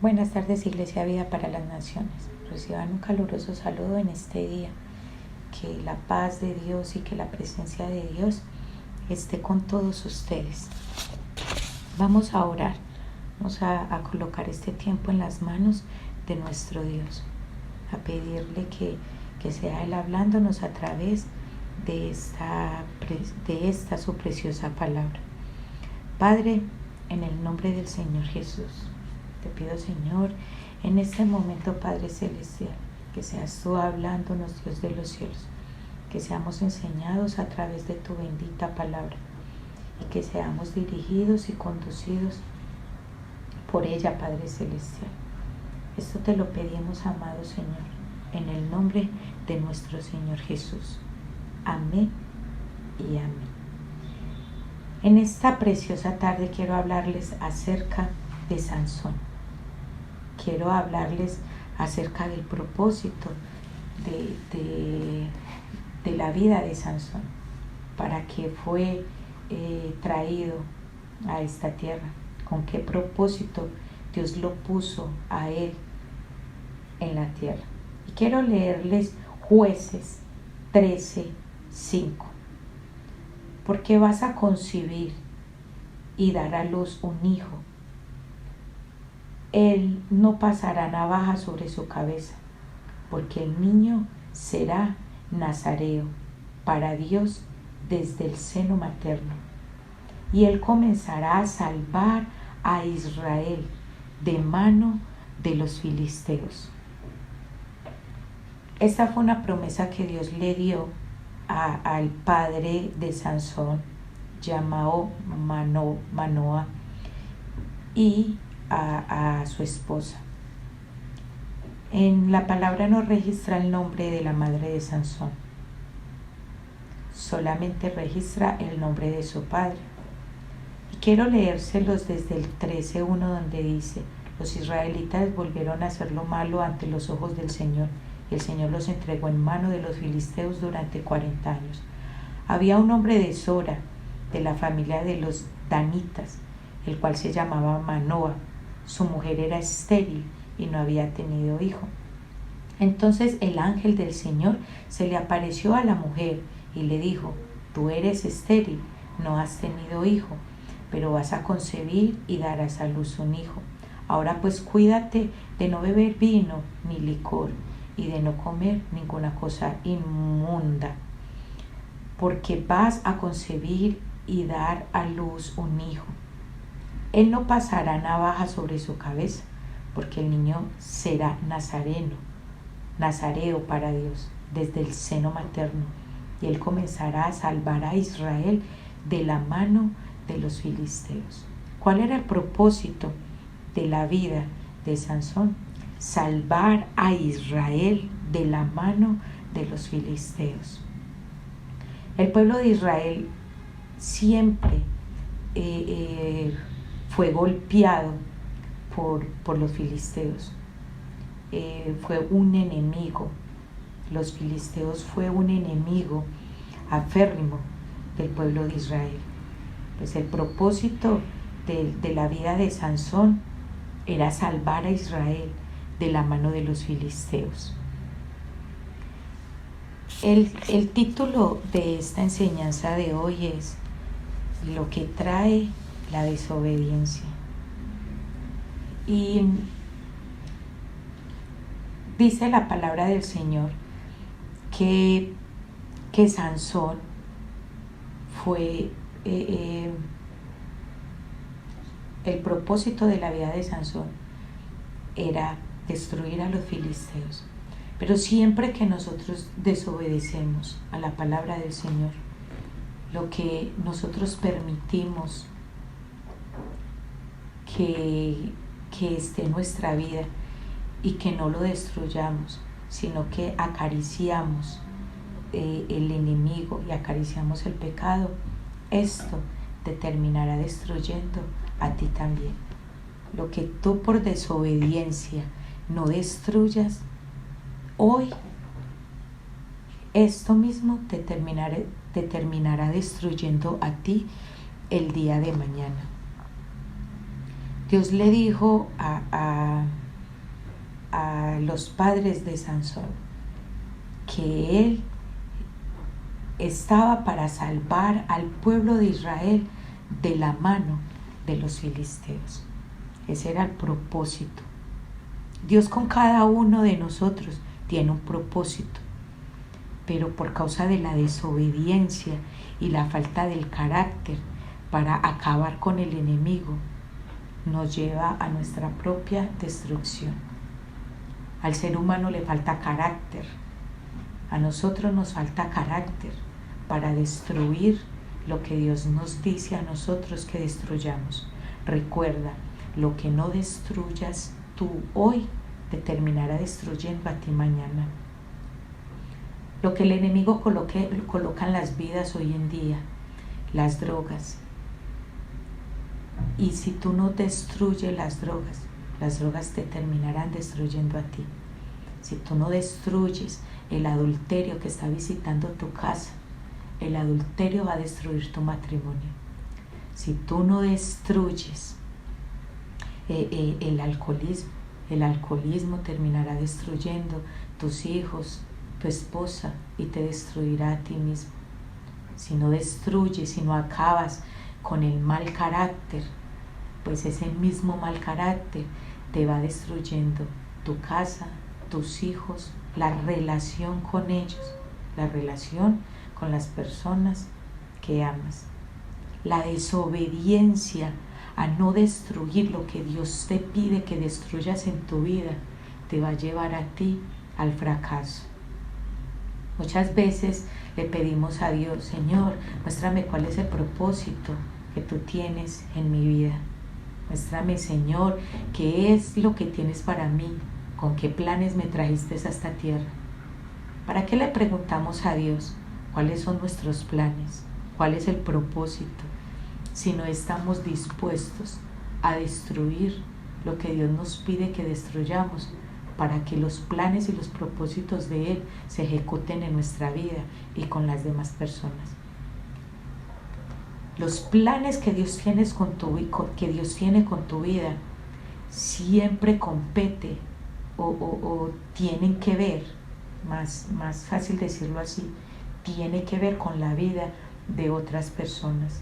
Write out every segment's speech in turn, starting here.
Buenas tardes, Iglesia Vida para las Naciones. Reciban un caluroso saludo en este día. Que la paz de Dios y que la presencia de Dios esté con todos ustedes. Vamos a orar. Vamos a colocar este tiempo en las manos de nuestro Dios. A pedirle que sea Él hablándonos a través de esta su preciosa palabra. Padre, en el nombre del Señor Jesús, te pido, Señor, en este momento, Padre Celestial, que seas tú hablándonos, Dios de los cielos, que seamos enseñados a través de tu bendita palabra y que seamos dirigidos y conducidos por ella, Padre Celestial. Esto te lo pedimos, amado Señor, en el nombre de nuestro Señor Jesús. Amén y amén. En esta preciosa tarde quiero hablarles acerca de Sansón. Quiero hablarles acerca del propósito de la vida de Sansón, para qué fue traído a esta tierra, con qué propósito Dios lo puso a él en la tierra. Y quiero leerles Jueces 13:5. Porque vas a concebir y dar a luz un hijo. Él no pasará navaja sobre su cabeza, porque el niño será nazareo para Dios desde el seno materno. Y él comenzará a salvar a Israel de mano de los filisteos. Esta fue una promesa que Dios le dio al padre de Sansón, llamado Manoa, y a su esposa. En la palabra no registra el nombre de la madre de Sansón, solamente registra el nombre de su padre. Y quiero leérselos desde el 13:1, donde dice: los israelitas volvieron a hacer lo malo ante los ojos del Señor, y el Señor los entregó en mano de los filisteos durante 40 años. Había un hombre de Sora, de la familia de los danitas, el cual se llamaba Manoa. Su mujer era estéril y no había tenido hijo. Entonces el ángel del Señor se le apareció a la mujer y le dijo: tú eres estéril, no has tenido hijo, pero vas a concebir y darás a luz un hijo. Ahora pues cuídate de no beber vino ni licor y de no comer ninguna cosa inmunda, porque vas a concebir y dar a luz un hijo. Él no pasará navaja sobre su cabeza, porque el niño será nazareo para Dios desde el seno materno, y él comenzará a salvar a Israel de la mano de los filisteos. ¿Cuál era el propósito de la vida de Sansón? Salvar a Israel de la mano de los filisteos. El pueblo de Israel siempre fue golpeado por los filisteos. Fue un enemigo. Los filisteos fue un enemigo aférrimo del pueblo de Israel. Pues el propósito de la vida de Sansón era salvar a Israel de la mano de los filisteos. El título de esta enseñanza de hoy es lo que trae la desobediencia. Y dice la palabra del Señor que Sansón fue el propósito de la vida de Sansón era destruir a los filisteos. Pero siempre que nosotros desobedecemos a la palabra del Señor, lo que nosotros permitimos que esté en nuestra vida y que no lo destruyamos, sino que acariciamos el enemigo y acariciamos el pecado, esto te terminará destruyendo a ti también. Lo que tú por desobediencia no destruyas, hoy esto mismo te terminará destruyendo a ti el día de mañana. Dios le dijo a los padres de Sansón que él estaba para salvar al pueblo de Israel de la mano de los filisteos. Ese era el propósito. Dios con cada uno de nosotros tiene un propósito, pero por causa de la desobediencia y la falta del carácter para acabar con el enemigo, nos lleva a nuestra propia destrucción. Al ser humano le falta carácter. A nosotros nos falta carácter para destruir lo que Dios nos dice a nosotros que destruyamos. Recuerda, lo que no destruyas tú hoy te terminará destruyendo a ti mañana. Lo que el enemigo coloca en las vidas hoy en día, las drogas. Y si tú no destruyes las drogas te terminarán destruyendo a ti. Si tú no destruyes el adulterio que está visitando tu casa, el adulterio va a destruir tu matrimonio. Si tú no destruyes el alcoholismo terminará destruyendo tus hijos, tu esposa, y te destruirá a ti mismo. Si no destruyes, si no acabas con el mal carácter, pues ese mismo mal carácter te va destruyendo tu casa, tus hijos, la relación con ellos, la relación con las personas que amas. La desobediencia a no destruir lo que Dios te pide que destruyas en tu vida te va a llevar a ti al fracaso. Muchas veces le pedimos a Dios: Señor, muéstrame cuál es el propósito que tú tienes en mi vida. Muéstrame, Señor, qué es lo que tienes para mí, con qué planes me trajiste a esta tierra. ¿Para qué le preguntamos a Dios cuáles son nuestros planes? ¿Cuál es el propósito? Si no estamos dispuestos a destruir lo que Dios nos pide que destruyamos para que los planes y los propósitos de Él se ejecuten en nuestra vida y con las demás personas. Los planes que Dios tiene con tu vida siempre compete o tienen que ver, más fácil decirlo así, tiene que ver con la vida de otras personas.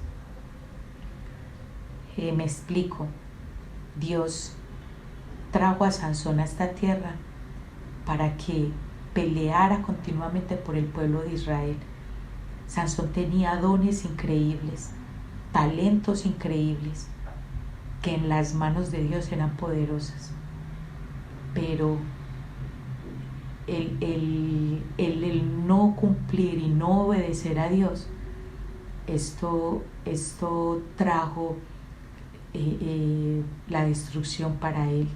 Me explico. Dios trajo a Sansón a esta tierra para que peleara continuamente por el pueblo de Israel. Sansón tenía dones increíbles, talentos increíbles, que en las manos de Dios eran poderosas. Pero el no cumplir y no obedecer a Dios, esto trajo la destrucción para él.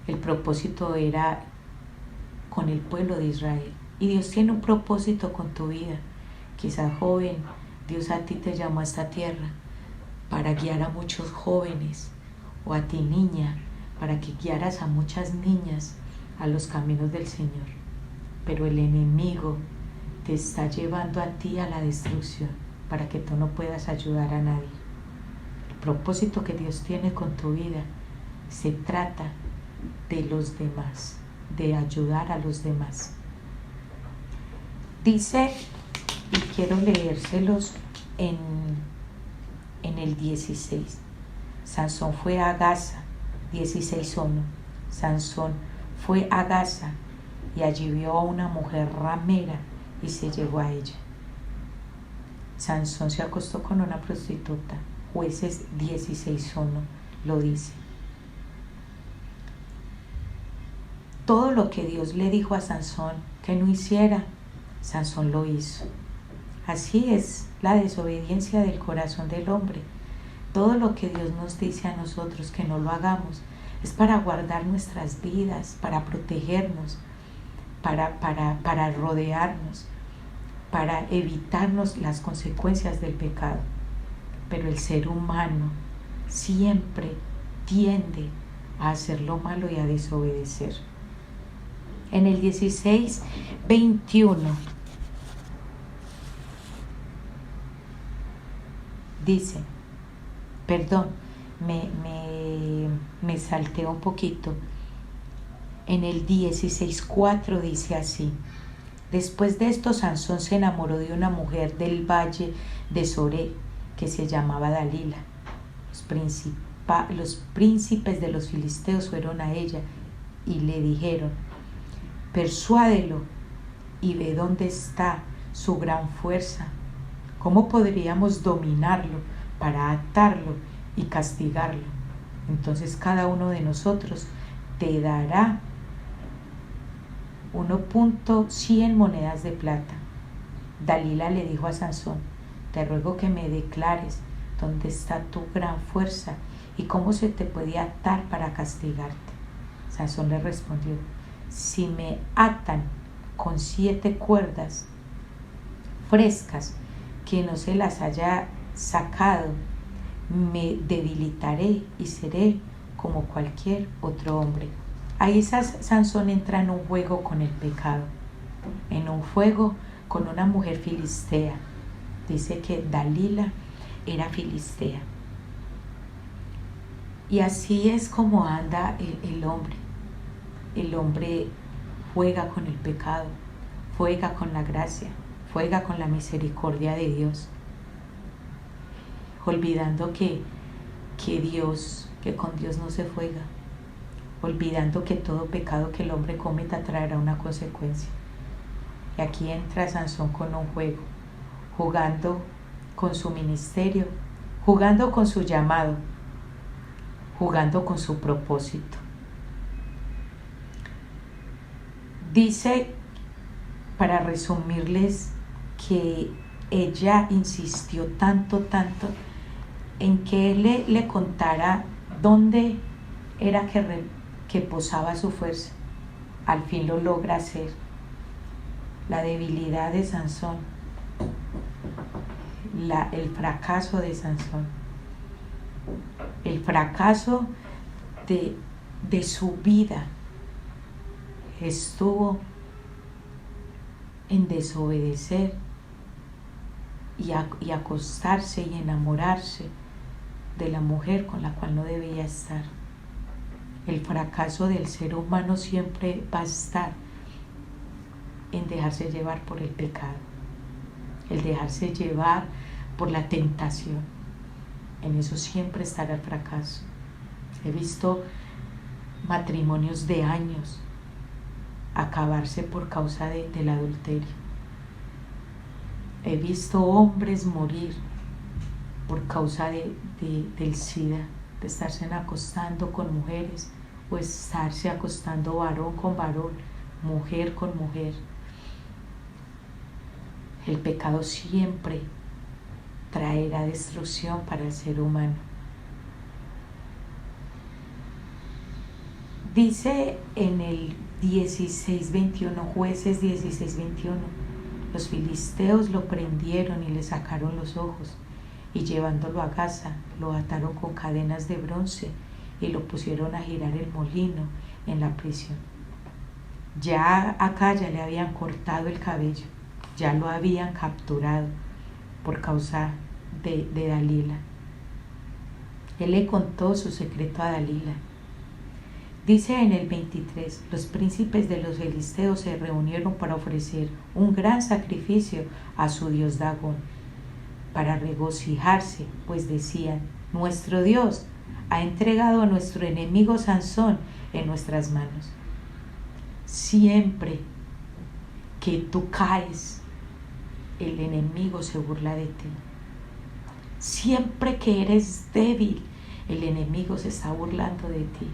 El propósito era con el pueblo de Israel, y Dios tiene un propósito con tu vida. Quizás, joven, Dios a ti te llamó a esta tierra para guiar a muchos jóvenes, o a ti, niña, para que guiaras a muchas niñas a los caminos del Señor. Pero el enemigo te está llevando a ti a la destrucción para que tú no puedas ayudar a nadie. El propósito que Dios tiene con tu vida se trata de los demás, de ayudar a los demás. Dice, y quiero leérselos en el 16. Sansón fue a Gaza, 16:1. Sansón fue a Gaza y allí vio a una mujer ramera y se llegó a ella. Sansón se acostó con una prostituta. Jueces 16:1 lo dice. Todo lo que Dios le dijo a Sansón que no hiciera, Sansón lo hizo. Así es la desobediencia del corazón del hombre. Todo lo que Dios nos dice a nosotros que no lo hagamos es para guardar nuestras vidas, para protegernos, para rodearnos, para evitarnos las consecuencias del pecado. Pero el ser humano siempre tiende a hacer lo malo y a desobedecer. En el 16:21 dice, me salté un poquito. En el 16:4 dice así: después de esto, Sansón se enamoró de una mujer del valle de Soré que se llamaba Dalila. Los príncipes de los filisteos fueron a ella y le dijeron: persuádelo y ve dónde está su gran fuerza. ¿Cómo podríamos dominarlo para atarlo y castigarlo? Entonces cada uno de nosotros te dará 1.100 monedas de plata. Dalila le dijo a Sansón: te ruego que me declares dónde está tu gran fuerza y cómo se te puede atar para castigarte. Sansón le respondió: si me atan con 7 cuerdas frescas que no se las haya sacado, me debilitaré y seré como cualquier otro hombre. Ahí Sansón entra en un juego con el pecado, en un juego con una mujer filistea. Dice que Dalila era filistea. Y así es como anda el hombre. El hombre juega con el pecado, juega con la gracia, juega con la misericordia de Dios, olvidando que con Dios no se juega, olvidando que todo pecado que el hombre cometa traerá una consecuencia. Y aquí entra Sansón con un juego, jugando con su ministerio, jugando con su llamado, jugando con su propósito. Dice, para resumirles, que ella insistió tanto en que él le contara dónde era que posaba su fuerza. Al fin lo logra hacer. La debilidad de Sansón, el fracaso de Sansón, el fracaso de su vida estuvo en desobedecer y acostarse y enamorarse de la mujer con la cual no debía estar. El fracaso del ser humano siempre va a estar en dejarse llevar por el pecado, el dejarse llevar por la tentación. En eso siempre estará el fracaso. He visto matrimonios de años acabarse por causa del adulterio. He visto hombres morir por causa del SIDA, de estarse acostando con mujeres o estarse acostando varón con varón, mujer con mujer. El pecado siempre traerá destrucción para el ser humano. Dice en el 16:21, Jueces 16:21, los filisteos lo prendieron y le sacaron los ojos, y llevándolo a Gaza, lo ataron con cadenas de bronce y lo pusieron a girar el molino en la prisión. Ya acá ya le habían cortado el cabello, ya lo habían capturado por causa de Dalila. Él le contó su secreto a Dalila. Dice en el 23, los príncipes de los filisteos se reunieron para ofrecer un gran sacrificio a su dios Dagón, para regocijarse, pues decían: nuestro Dios ha entregado a nuestro enemigo Sansón en nuestras manos. Siempre que tú caes, el enemigo se burla de ti. Siempre que eres débil, el enemigo se está burlando de ti.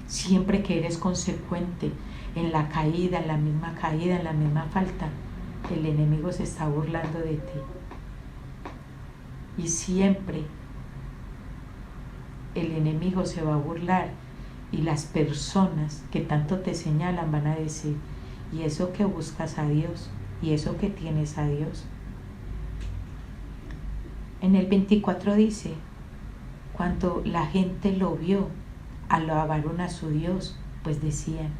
Siempre que eres consecuente en la caída, en la misma falta, el enemigo se está burlando de ti. Y siempre el enemigo se va a burlar, y las personas que tanto te señalan van a decir: ¿y eso que buscas a Dios? ¿Y eso que tienes a Dios? En el 24 dice: cuando la gente lo vio, alabaron a su Dios, pues decían: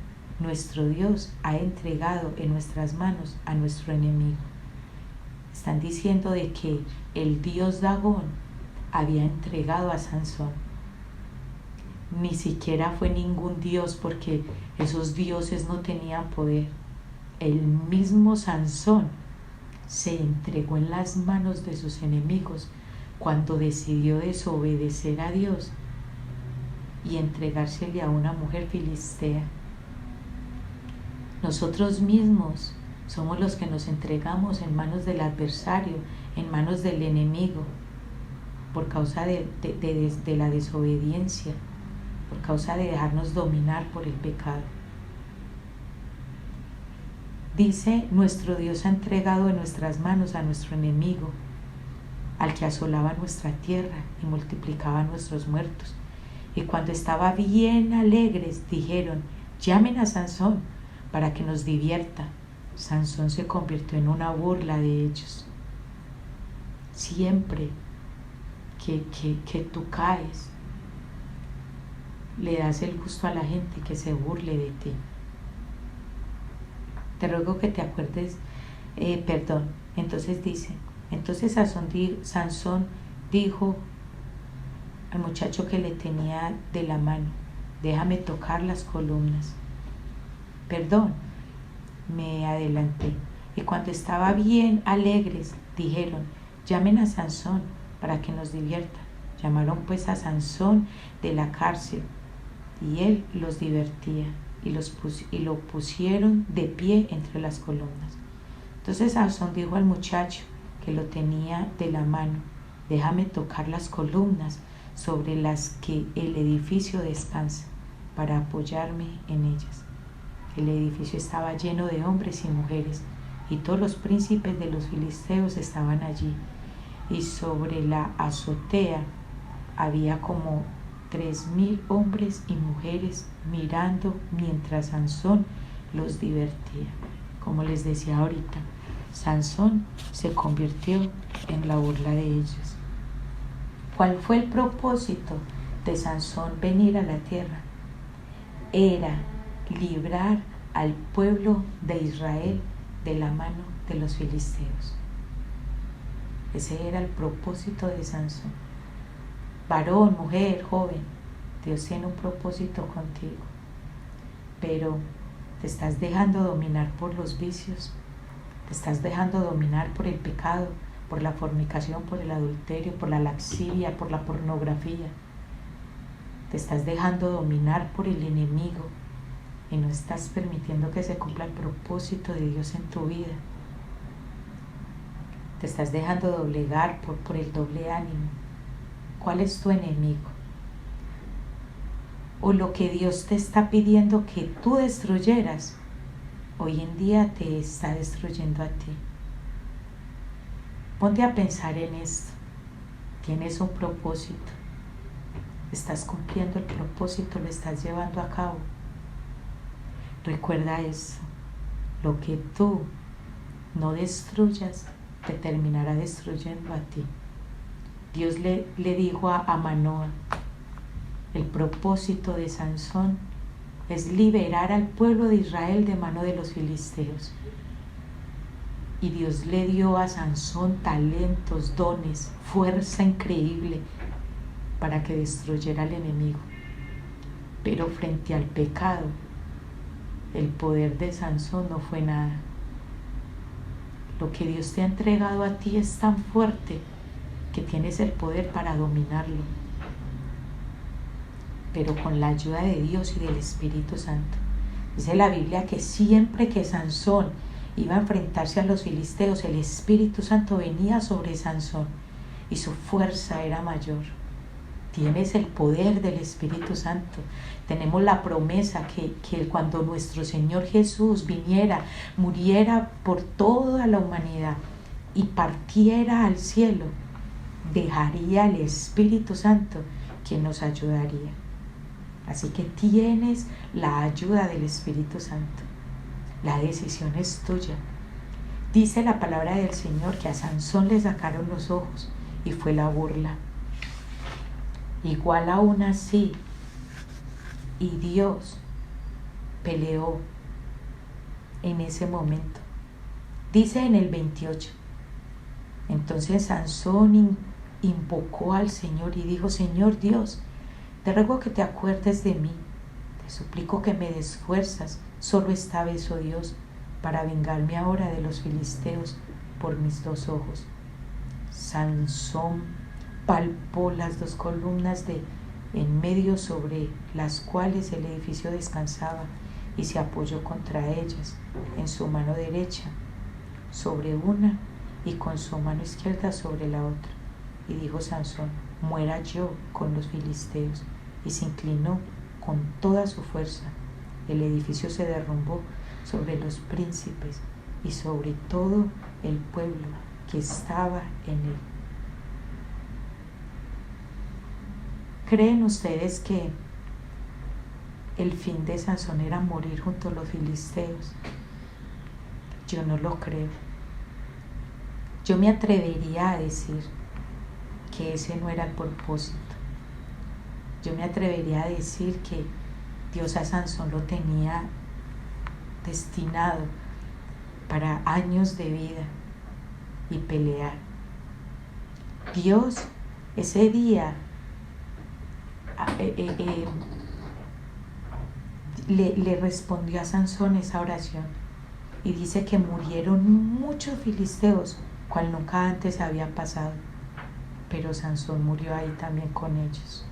nuestro Dios ha entregado en nuestras manos a nuestro enemigo. Están diciendo de que el dios Dagón había entregado a Sansón. Ni siquiera fue ningún dios, porque esos dioses no tenían poder. El mismo Sansón se entregó en las manos de sus enemigos cuando decidió desobedecer a Dios y entregársele a una mujer filistea. Nosotros mismos somos los que nos entregamos en manos del adversario, en manos del enemigo, por causa de la desobediencia, por causa de dejarnos dominar por el pecado. Dice, nuestro Dios ha entregado en nuestras manos a nuestro enemigo, al que asolaba nuestra tierra y multiplicaba nuestros muertos. Y cuando estaba bien alegres, dijeron, llamen a Sansón para que nos divierta. Sansón se convirtió en una burla de ellos. Siempre que tú caes, le das el gusto a la gente que se burle de ti. Te ruego que te acuerdes, entonces dice, entonces Sansón dijo al muchacho que le tenía de la mano, déjame tocar las columnas. Me adelanté. Y cuando estaba bien alegres, dijeron, llamen a Sansón para que nos divierta. Llamaron pues a Sansón de la cárcel, y él los divertía, y lo pusieron de pie entre las columnas. Entonces Sansón dijo al muchacho que lo tenía de la mano, déjame tocar las columnas sobre las que el edificio descansa, para apoyarme en ellas. El edificio estaba lleno de hombres y mujeres, y todos los príncipes de los filisteos estaban allí, y sobre la azotea había como 3,000 hombres y mujeres mirando mientras Sansón los divertía. Como les decía ahorita, Sansón se convirtió en la burla de ellos. ¿Cuál fue el propósito de Sansón venir a la tierra? Era librar al pueblo de Israel de la mano de los filisteos. Ese era el propósito de Sansón. Varón, mujer, joven, Dios tiene un propósito contigo, pero te estás dejando dominar por los vicios, te estás dejando dominar por el pecado, por la fornicación, por el adulterio, por la lascivia, por la pornografía. Te estás dejando dominar por el enemigo y no estás permitiendo que se cumpla el propósito de Dios en tu vida. Te estás dejando doblegar por el doble ánimo. ¿Cuál es tu enemigo? O lo que Dios te está pidiendo que tú destruyeras, hoy en día te está destruyendo a ti. Ponte a pensar en esto. Tienes un propósito. Estás cumpliendo el propósito, lo estás llevando a cabo. Recuerda eso. Lo que tú no destruyas te terminará destruyendo a ti. Dios le dijo a Manoah, el propósito de Sansón es liberar al pueblo de Israel de mano de los filisteos. Y Dios le dio a Sansón talentos, dones, fuerza increíble para que destruyera al enemigo. Pero frente al pecado, el poder de Sansón no fue nada. Lo que Dios te ha entregado a ti es tan fuerte que tienes el poder para dominarlo, pero con la ayuda de Dios y del Espíritu Santo. Dice la Biblia que siempre que Sansón iba a enfrentarse a los filisteos, el Espíritu Santo venía sobre Sansón y su fuerza era mayor. Tienes el poder del Espíritu Santo. Tenemos la promesa que cuando nuestro Señor Jesús viniera, muriera por toda la humanidad y partiera al cielo, dejaría el Espíritu Santo que nos ayudaría. Así que tienes la ayuda del Espíritu Santo. La decisión es tuya. Dice la palabra del Señor que a Sansón le sacaron los ojos y fue la burla. Igual aún así, y Dios peleó en ese momento. Dice en el 28, entonces Sansón invocó al Señor y dijo: Señor Dios, te ruego que te acuerdes de mí, te suplico que me des fuerzas, solo esta vez, oh Dios, para vengarme ahora de los filisteos por mis 2 ojos. Sansón palpó las 2 columnas de en medio sobre las cuales el edificio descansaba y se apoyó contra ellas en su mano derecha sobre una y con su mano izquierda sobre la otra. Y dijo Sansón: muera yo con los filisteos. Y se inclinó con toda su fuerza. El edificio se derrumbó sobre los príncipes y sobre todo el pueblo que estaba en él. ¿Creen ustedes que el fin de Sansón era morir junto a los filisteos? Yo no lo creo. Yo me atrevería a decir que ese no era el propósito. Yo me atrevería a decir que Dios a Sansón lo tenía destinado para años de vida y pelear. Dios ese día le respondió a Sansón esa oración y dice que murieron muchos filisteos, cual nunca antes había pasado, pero Sansón murió ahí también con ellos.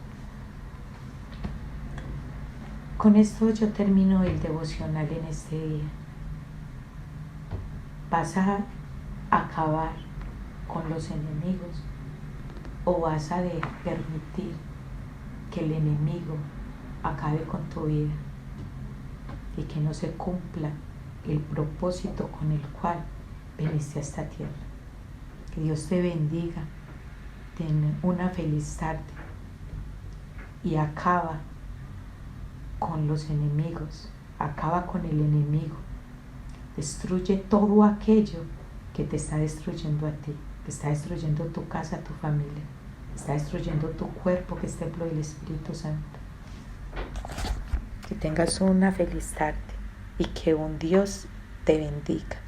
Con esto yo termino el devocional en este día. ¿Vas a acabar con los enemigos o vas a permitir que el enemigo acabe con tu vida y que no se cumpla el propósito con el cual viniste a esta tierra? Que Dios te bendiga, ten una feliz tarde y acaba con los enemigos, acaba con el enemigo, destruye todo aquello que te está destruyendo a ti, que está destruyendo tu casa, tu familia, está destruyendo tu cuerpo, que es templo del Espíritu Santo. Que tengas una feliz tarde y que un Dios te bendiga.